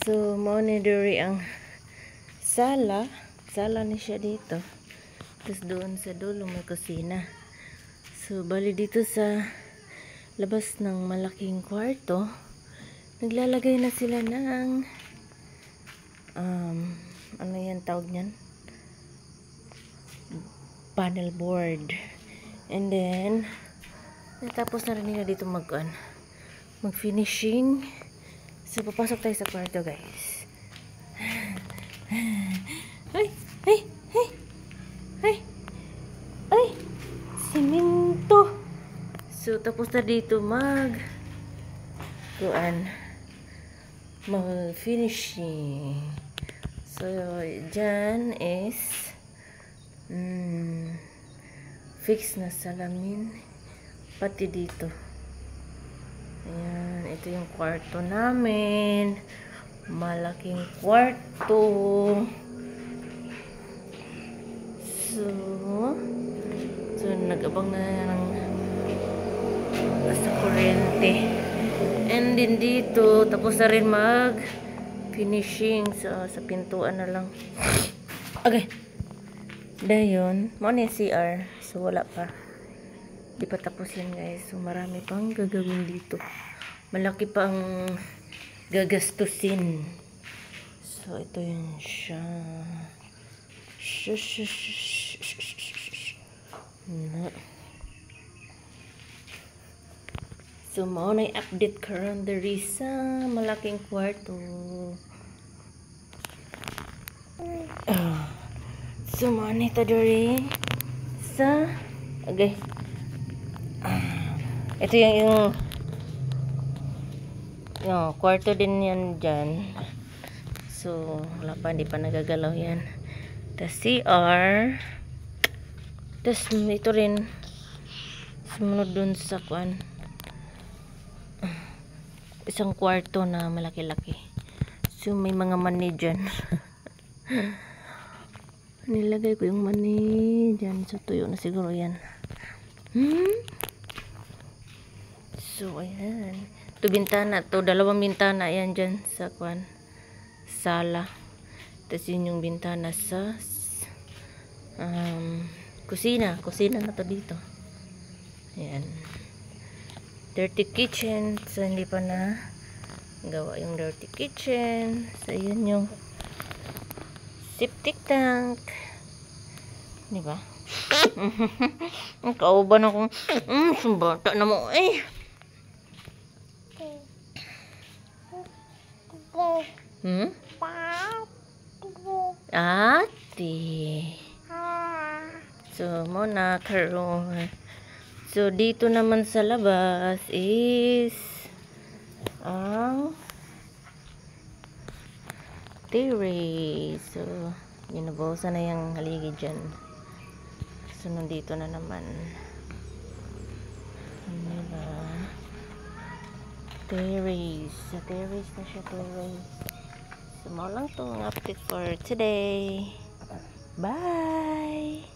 So, mao ni diri ang sala. Sala ni siya dito. Tapos doon sa dulo may kusina. So, bali dito sa labas ng malaking kwarto, naglalagay na sila ng ano yan tawag niyan? Panel board. And then, natapos na rin nila dito mag-finishing. So, papasok tayo sa kwarto, guys. Ay! Ay! Ay! Ay! Ay! Simento! So, tapos na dito mag-finishing. So, dyan is fix na salamin. Pati dito. Ayan, ito yung kwarto namin. Malaking kwarto. So nag-abang na ng sa kuryente. And din dito, tapos na rin mag-finishing sa pintuan na lang. Okay. Dayon, mo na CR. So, wala pa. Di pa tapos yan, guys. So, marami pang gagawin dito. Malaki pang gagastusin. So, ito yun siya. So, mao na update karon diri sa malaking kwarto. So, mao na ito diri sa okay. Ito yung kwarto din yan dyan. So, wala pa, hindi pa nagagalaw yan. Tapos CR. Tapos ito rin sumunod dun sa isang kwarto na malaki-laki. So, may mga mani dyan. Nilagay ko yung mani dyan. So, tuyo na siguro yan. So, ayan. Ito bintana. Ito, dalawang bintana. Ayan dyan sa sala. Tapos yun yung bintana sa kusina. Kusina na to dito. Ayan. Dirty kitchen. So, hindi pa na gawa yung dirty kitchen. So, yun yung septic tank. Diba? Ang kauban akong sumbata na mo Ate. So, muna karon. So, dito naman sa labas is ang terrace. So, ginabawasan na yung haligi dyan. So, nandito na naman. Diba? Terrace. Sa terrace na siya, terrace. So, mo lang itong update for today. Bye!